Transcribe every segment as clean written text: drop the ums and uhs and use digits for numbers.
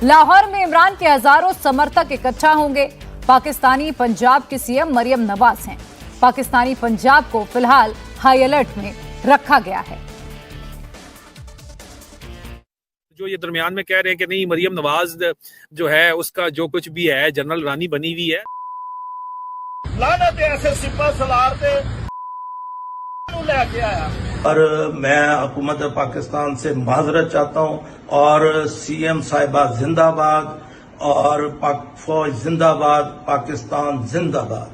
लाहौर में इमरान के हजारों समर्थक इकट्ठा होंगे। पाकिस्तानी पंजाब की सीएम मरियम नवाज हैं। पाकिस्तानी पंजाब को फिलहाल हाई अलर्ट में रखा गया है। जो ये दरमियान में कह रहे हैं कि नहीं, मरियम नवाज जो है उसका जो कुछ भी है जनरल रानी बनी हुई है। लानत ऐसे सिपा सलार पे लेके आया। और मैं हुकूमत पाकिस्तान से माजरत चाहता हूं और सीएम साहिबा जिंदाबाद और पाक फौज जिंदाबाद, पाकिस्तान जिंदाबाद।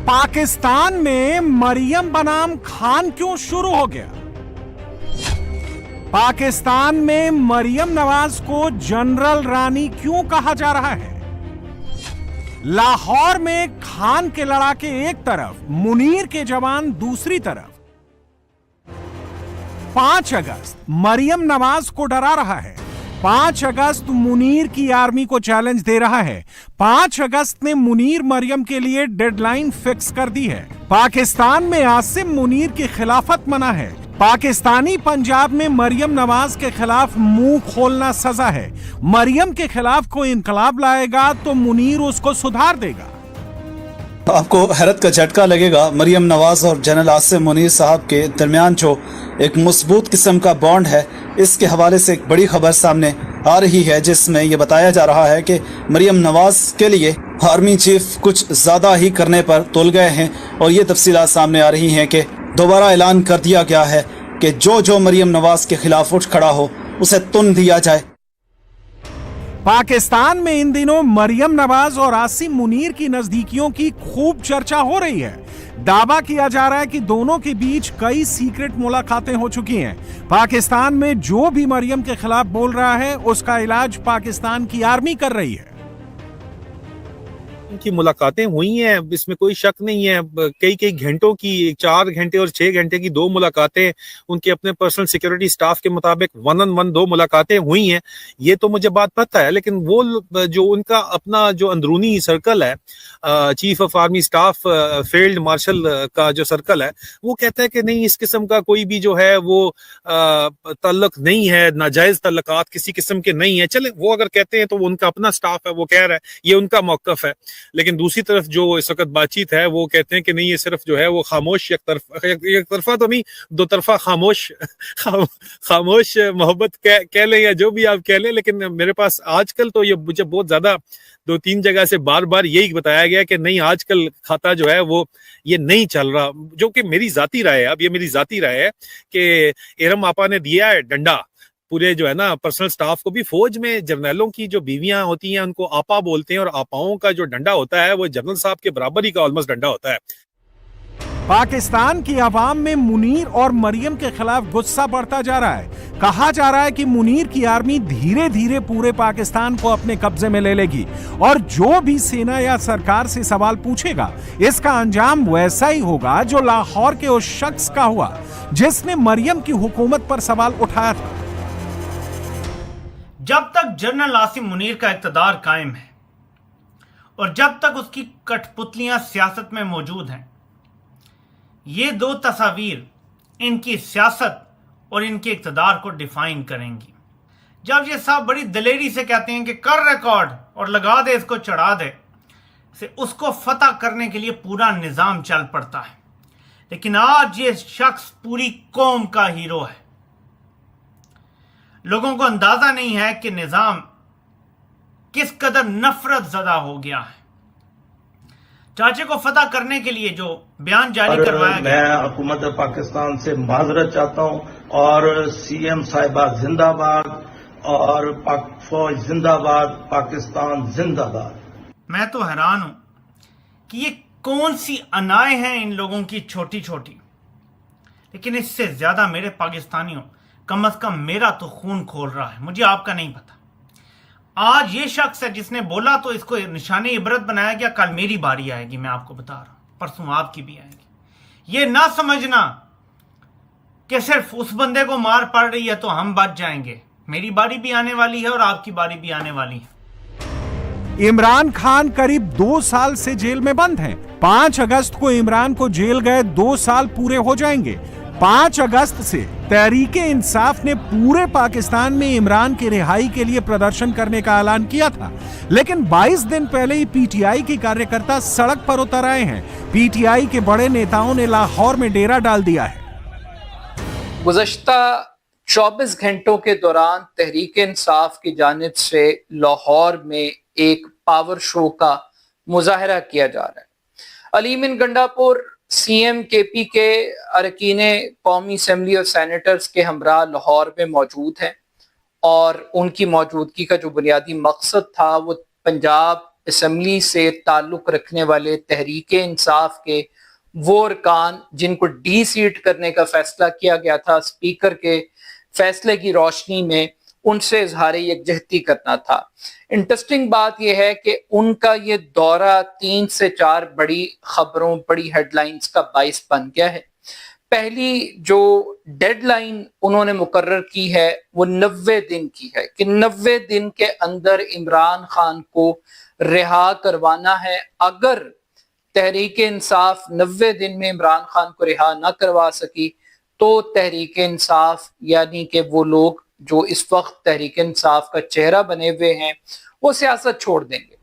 पाकिस्तान में मरियम बनाम खान क्यों शुरू हो गया? पाकिस्तान में मरियम नवाज को जनरल रानी क्यों कहा जा रहा है? लाहौर में खान के लड़ाके एक तरफ, मुनीर के जवान दूसरी तरफ। 5 अगस्त मरियम नवाज को डरा रहा है। 5 अगस्त मुनीर की आर्मी को चैलेंज दे रहा है। 5 अगस्त ने मुनीर मरियम के लिए डेडलाइन फिक्स कर दी है। पाकिस्तान में आसिम मुनीर की खिलाफत मना है। पाकिस्तानी पंजाब में मरियम नवाज के खिलाफ मुंह खोलना सजा है। मरियम के खिलाफ कोई इंकलाब लाएगा तो मुनीर उसको सुधार देगा। आपको हैरत का झटका लगेगा। मरियम नवाज और जनरल आसिम मुनीर साहब के दरमियान जो एक मजबूत किस्म का बॉन्ड है, इसके हवाले से एक बड़ी खबर सामने आ रही है जिसमें यह बताया जा रहा है कि मरियम नवाज के लिए आर्मी चीफ कुछ ज्यादा ही करने पर तुल गए हैं और ये तफसीलात सामने आ रही हैं कि दोबारा ऐलान कर दिया गया है कि जो मरियम नवाज के खिलाफ उठ खड़ा हो उसे तुन दिया जाए। पाकिस्तान में इन दिनों मरियम नवाज और आसिम मुनीर की नजदीकियों की खूब चर्चा हो रही है। दावा किया जा रहा है कि दोनों के बीच कई सीक्रेट मुलाकातें हो चुकी हैं। पाकिस्तान में जो भी मरियम के खिलाफ बोल रहा है उसका इलाज पाकिस्तान की आर्मी कर रही है। उनकी मुलाकातें हुई हैं, इसमें कोई शक नहीं है। कई घंटों की, 4 घंटे और 6 घंटे की 2 मुलाकातें उनके अपने पर्सनल सिक्योरिटी स्टाफ के मुताबिक 1-on-1 2 मुलाकातें हुई हैं। ये तो मुझे बात पता है, लेकिन वो जो उनका अपना जो अंदरूनी सर्कल है, chief of army staff field marshal का जो सर्कल है, वो कहता है कि नहीं, इस किस्म का कोई भी जो है वो तल्लुक नहीं है, नाजायज तल्लुकात किसी किस्म के नहीं है। चले, वो अगर कहते हैं तो वो उनका अपना स्टाफ है, वो कह रहा है, ये उनका मौकफ है। लेकिन दूसरी तरफ जो इस वक्त बातचीत है वो कहते हैं कि नहीं, ये सिर्फ जो है वो खामोश एक तरफा तो नहीं, 2 तरफा खामोश मोहब्बत कह लें या जो भी आप कह लें। लेकिन मेरे पास आजकल तो ये मुझे बहुत ज्यादा 2-3 जगह से बार बार यही बताया गया कि नहीं, आजकल खाता जो है वो ये नहीं चल रहा। जो कि मेरी जाती राय है, अब ये मेरी जाती राय है कि इरम आपा ने दिया है डंडा पूरे जो है ना पर्सनल स्टाफ को भी। फौज में जर्नलों की जो बीवियां होती हैं उनको आपा बोलते हैं और आपाओं का जो डंडा होता है वो जनरल साहब के बराबर ही का ऑलमोस्ट डंडा होता है। पाकिस्तान की आवाम में मुनीर और मरियम के खिलाफ गुस्सा बढ़ता जा रहा है। कहा जा रहा है कि मुनीर की आर्मी धीरे धीरे पूरे पाकिस्तान को अपने कब्जे में ले लेगी और जो भी सेना या सरकार से सवाल पूछेगा इसका अंजाम वैसा ही होगा जो लाहौर के उस शख्स का हुआ जिसने मरियम की हुकूमत पर सवाल उठाया था। जब तक जनरल आसिम मुनीर का इक़्तिदार कायम है और जब तक उसकी कठपुतलियां सियासत में मौजूद हैं, ये 2 तस्वीर इनकी सियासत और इनके इक़्तिदार को डिफाइन करेंगी। जब ये साहब बड़ी दलेरी से कहते हैं कि कर रिकॉर्ड और लगा दे, इसको चढ़ा दे, से उसको फतह करने के लिए पूरा निज़ाम चल पड़ता है। लेकिन आज ये शख्स पूरी कौम का हीरो है। लोगों को अंदाजा नहीं है कि निजाम किस कदर नफरत ज़दा हो गया है। चाचे को फतह करने के लिए जो बयान जारी करवाया गया, मैं हुकूमत पाकिस्तान से माजरत चाहता हूं और सीएम साहिबा जिंदाबाद और पाक फौज जिंदाबाद, पाकिस्तान जिंदाबाद। मैं तो हैरान हूं कि ये कौन सी अनाएं हैं इन लोगों की छोटी छोटी। लेकिन इससे ज्यादा मेरे पाकिस्तानियों, कम अज कम मेरा तो खून खोल रहा है। मुझे आपका नहीं पता। आज ये शख्स है जिसने बोला तो इसको निशाने इबरत बनाया गया। कल मेरी बारी आएगी, मैं आपको बता रहा हूं, परसों आपकी भी आएगी। ये ना समझना कि सिर्फ उस बंदे को मार पड़ रही है तो हम बच जाएंगे। मेरी बारी भी आने वाली है और आपकी बारी भी आने वाली है। इमरान खान करीब 2 साल से जेल में बंद हैं। 5 अगस्त को इमरान को जेल गए 2 साल पूरे हो जाएंगे। 5 अगस्त से तहरीके इंसाफ ने पूरे पाकिस्तान में इमरान की रिहाई के लिए प्रदर्शन करने का ऐलान किया था, लेकिन 22 दिन पहले ही पीटीआई के कार्यकर्ता सड़क पर उतर आए हैं। पीटीआई के बड़े नेताओं ने लाहौर में डेरा डाल दिया है। गुज़श्ता 24 घंटों के दौरान तहरीक इंसाफ की जानिब से लाहौर में एक पावर शो का मुजाहरा किया जा रहा है। अली अमीन गंडापुर सीएम केपी के अरकीन कौमी असम्बली और सेनेटर्स के हमरा लाहौर में मौजूद हैं और उनकी मौजूदगी का जो बुनियादी मकसद था वो पंजाब असम्बली से ताल्लुक़ रखने वाले तहरीक इंसाफ के वो अरकान जिनको डी सीट करने का फैसला किया गया था स्पीकर के फैसले की रोशनी में, उनसे इजहार यकजहती करना था। इंटरेस्टिंग बात यह है कि उनका ये दौरा 3 से 4 बड़ी खबरों, बड़ी हेडलाइंस का बाइस बन गया है। पहली जो डेडलाइन उन्होंने मुकर्रर की है वो 90 दिन की है कि 90 दिन के अंदर इमरान खान को रिहा करवाना है। अगर तहरीक इंसाफ 90 दिन में इमरान खान को रिहा ना करवा सकी तो तहरीक इंसाफ यानी कि वो लोग जो इस वक्त तहरीक इंसाफ का चेहरा बने हुए हैं वो सियासत छोड़ देंगे।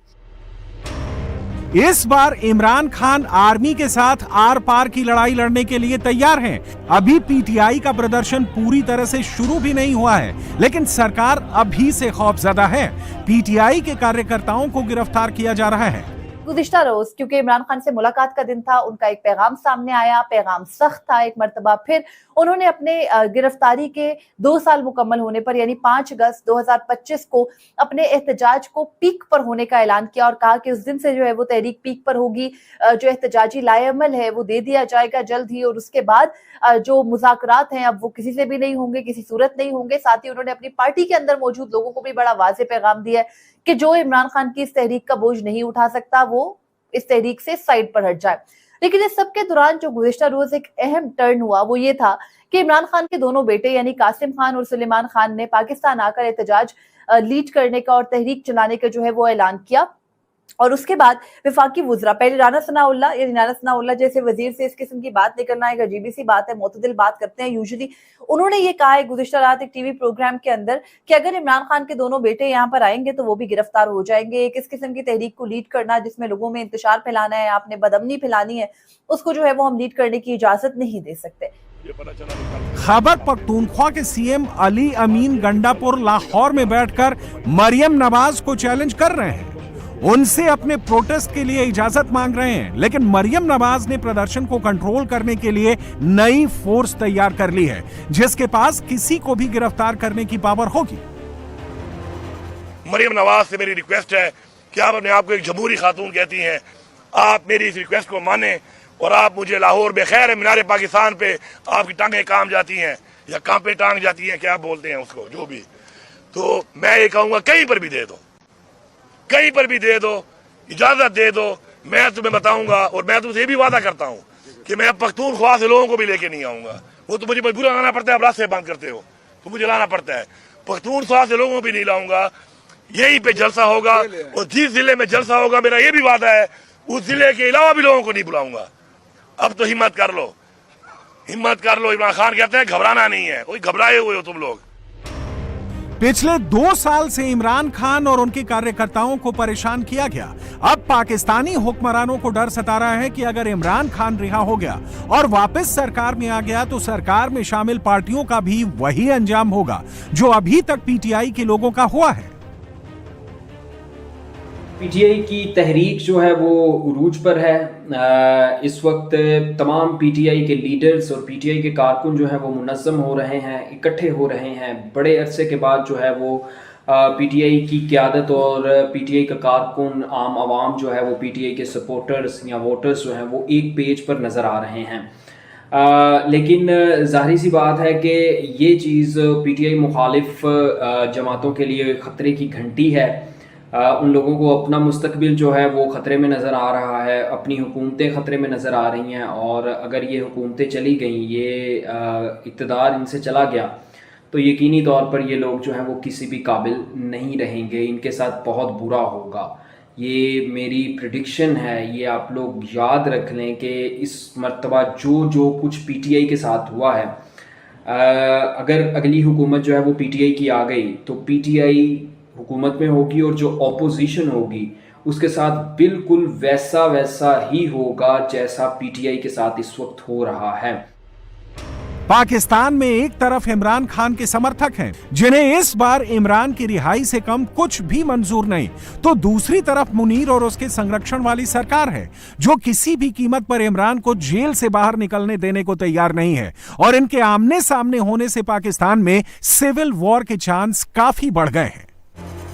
इस बार इमरान खान आर्मी के साथ आर पार की लड़ाई लड़ने के लिए तैयार हैं। अभी पीटीआई का प्रदर्शन पूरी तरह से शुरू भी नहीं हुआ है, लेकिन सरकार अभी से खौफजदा है। पीटीआई के कार्यकर्ताओं को गिरफ्तार किया जा रहा है। गुज़िश्ता रोज क्योंकि इमरान खान से मुलाकात का दिन था, उनका एक पैगाम सामने आया, पैगाम सख्त था। एक मर्तबा फिर उन्होंने अपने गिरफ्तारी के 2 साल मुकम्मल होने पर यानी 5 अगस्त 2025 को अपने एहतजाज को पीक पर होने का ऐलान किया और कहा कि उस दिन से जो है वो तहरीक पीक पर होगी, जो एहतजाजी लाएअमल है वो दे दिया जाएगा जल्द ही, और उसके बाद जो मुज़ाकरात हैं अब वो किसी से भी नहीं होंगे, किसी सूरत नहीं होंगे। साथ ही उन्होंने अपनी पार्टी के अंदर मौजूद लोगों को भी बड़ा वाज़ेह पैगाम दिया है कि जो इमरान खान की इस तहरीक का बोझ नहीं उठा सकता वो इस तहरीक से साइड पर हट जाए। लेकिन इस सब के दौरान जो गुज़िश्ता रोज एक अहम टर्न हुआ वो ये था कि इमरान खान के दोनों बेटे यानी कासिम खान और सुलेमान खान ने पाकिस्तान आकर एहतजाज लीड करने का और तहरीक चलाने का जो है वो ऐलान किया। और उसके बाद वफाकी वुज़रा, पहले राना सनाउल्लाह जैसे वजीर से इस किस्म की बात निकलना एक अजीबी सी बात है, मोतदिल बात करते हैं यूजुअली। उन्होंने ये कहा है गुज़िश्ता रात एक टीवी प्रोग्राम के अंदर कि अगर इमरान खान के दोनों बेटे यहाँ पर आएंगे तो वो भी गिरफ्तार हो जाएंगे। एक इस किस्म की तहरीक को लीड करना जिसमें लोगों में इंतशार फैलाना है, आपने बदअमनी फैलानी है, उसको जो है वो हम लीड करने की इजाजत नहीं दे सकते। खैबर पख्तूनख्वा के सीएम अली अमीन गंडापुर लाहौर में बैठकर मरियम नवाज को चैलेंज कर रहे हैं, उनसे अपने प्रोटेस्ट के लिए इजाजत मांग रहे हैं। लेकिन मरियम नवाज ने प्रदर्शन को कंट्रोल करने के लिए नई फोर्स तैयार कर ली है जिसके पास किसी को भी गिरफ्तार करने की पावर होगी। मरियम नवाज से मेरी रिक्वेस्ट है कि आप अपने आप को एक जमहूरी खातून कहती हैं, आप मेरी इस रिक्वेस्ट को माने और आप मुझे लाहौर बखैर मीनार पाकिस्तान पे आपकी टांगें काम जाती हैं या काम पे टांग जाती हैं, क्या बोलते हैं उसको, जो भी, तो मैं ये कहूँगा कहीं पर भी दे दो, कहीं पर भी दे दो, इजाजत दे दो, मैं तुम्हें बताऊंगा। और मैं तुमसे ये भी वादा करता हूँ कि मैं पख्तूनख्वा से लोगों को भी लेके नहीं आऊंगा। वो तो मुझे मजबूर लाना पड़ता है, आप रास्ते बंद करते हो तो मुझे लाना पड़ता है। पख्तूनख्वा से लोगों को भी नहीं लाऊंगा, यहीं पे जलसा होगा और जिस जिले में जलसा होगा मेरा ये भी वादा है उस जिले के अलावा भी लोगों को नहीं बुलाऊंगा। अब तो हिम्मत कर लो, हिम्मत कर लो। इमरान खान कहते हैं घबराना नहीं है, कोई घबराए हुए हो तुम लोग। पिछले 2 साल से इमरान खान और उनके कार्यकर्ताओं को परेशान किया गया। अब पाकिस्तानी हुक्मरानों को डर सता रहा है कि अगर इमरान खान रिहा हो गया और वापस सरकार में आ गया तो सरकार में शामिल पार्टियों का भी वही अंजाम होगा जो अभी तक पीटीआई के लोगों का हुआ है। पीटीआई की तहरीक जो है वो उरूज पर है। इस वक्त तमाम पीटीआई के लीडर्स और पीटीआई के कारकुन जो है वो मुनज़्ज़म हो रहे हैं, इकट्ठे हो रहे हैं। बड़े अरसे के बाद जो है वो पीटीआई की क़यादत और पीटीआई का कारकुन, आम आवाम जो है वो पीटीआई के सपोर्टर्स या वोटर्स जो हैं वो एक पेज पर नज़र आ रहे हैं। लेकिन ज़ाहिर सी बात है कि ये चीज़ पीटीआई मुखालिफ जमातों के लिए ख़तरे की घंटी है। उन लोगों को अपना मुस्तकबिल जो है वो ख़तरे में नज़र आ रहा है, अपनी हुकूमतें ख़तरे में नज़र आ रही हैं। और अगर ये हुकूमतें चली गईं, ये इक़्तिदार इनसे चला गया तो यकीनी तौर पर ये लोग जो हैं वो किसी भी काबिल नहीं रहेंगे, इनके साथ बहुत बुरा होगा। ये मेरी प्रिडिक्शन है, ये आप लोग याद रख लें कि इस मर्तबा जो कुछ पीटीआई के साथ हुआ है, अगर अगली हुकूमत जो है वो पीटीआई की आ गई तो पीटीआई हुकूमत में होगी और जो ऑपोजिशन होगी उसके साथ बिल्कुल वैसा ही होगा जैसा पीटीआई के साथ इस वक्त हो रहा है। पाकिस्तान में एक तरफ इमरान खान के समर्थक हैं जिन्हें इस बार इमरान की रिहाई से कम कुछ भी मंजूर नहीं, तो दूसरी तरफ मुनीर और उसके संरक्षण वाली सरकार है जो किसी भी कीमत पर इमरान को जेल से बाहर निकलने देने को तैयार नहीं है और इनके आमने सामने होने से पाकिस्तान में सिविल वॉर के चांस काफी बढ़ गए हैं।